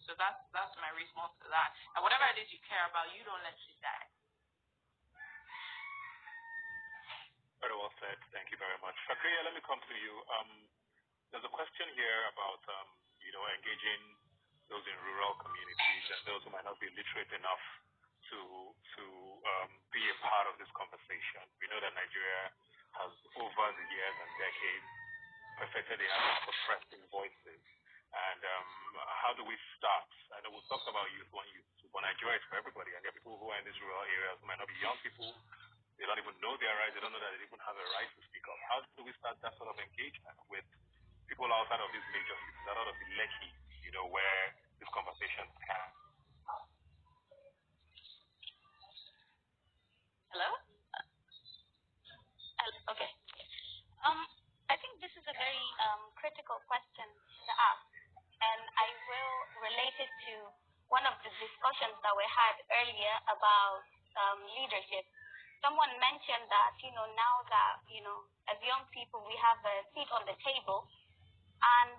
So that's my response to that. And whatever it is you care about, you don't let it die. Very well said. Thank you very much. Fakria, let me come to you. There's a question here about engaging those in rural communities and those who might not be literate enough to be a part of this conversation. We know that Nigeria has, over the years and decades, perfected the art of suppressing voices. And how do we start? I know we talked about youth, but Nigeria is for everybody. And there are people who are in these rural areas who might not be young people. They don't even know their rights. They don't know that they even have a right to speak up. How do we start that sort of engagement with people outside of these major cities, outside of the Lekki, where this conversation can? Hello? Okay. I think this is a very critical question to ask, and I will relate it to one of the discussions that we had earlier about leadership. Someone mentioned that, now that, as young people, we have a seat on the table, and,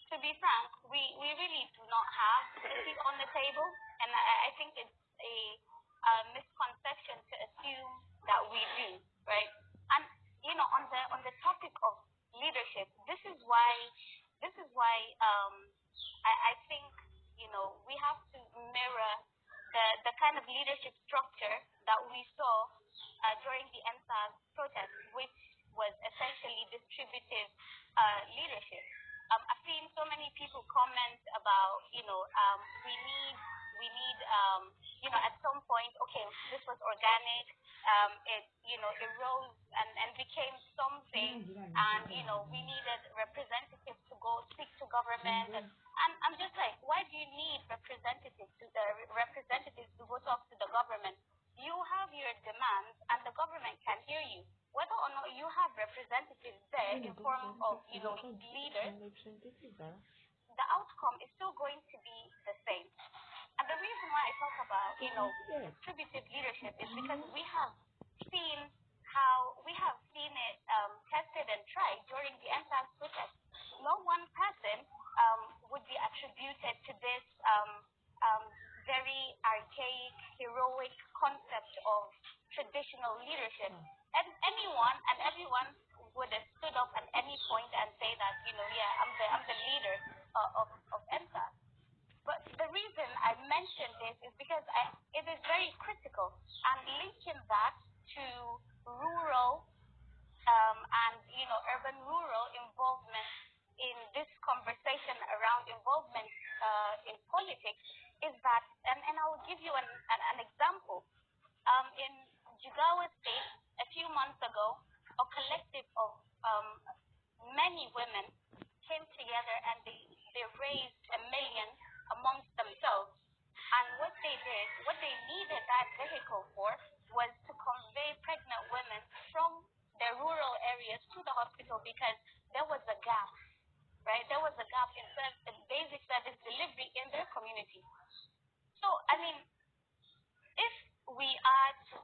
to be frank, we really do not have a seat on the table, and I think it's a misconception to assume that we do, right? And on the topic of leadership, this is why I think we have to mirror the kind of leadership structure that we saw during the EndSARS protest, which was essentially distributive leadership. I've seen so many people comment about we need at some point, okay, this was organic, it rose and became something, and we needed representatives to go speak to government, and I'm just like, why do you need representatives to go talk to the government? You have your demands and the government can hear you. Whether or not you have representatives there in form of leaders, the outcome is still going to be the same. And the reason why I talk about, distributive leadership is because we have seen it tested and tried during the EndSARS protest. No one person would be attributed to this very archaic, heroic concept of traditional leadership. And anyone and everyone would have stood up at any point and say that, I'm the leader of EndSARS. But the reason I mention this is because it is very critical, and linking that to rural and urban-rural involvement in this conversation around involvement in politics is that, and I will give you an example. In Jigawa State, a few months ago, a collective of many women came together and they raised $1 million amongst themselves. And what they needed that vehicle for was to convey pregnant women from their rural areas to the hospital because there was a gap, right? There was a gap in basic service delivery in their community. So, I mean, if we are to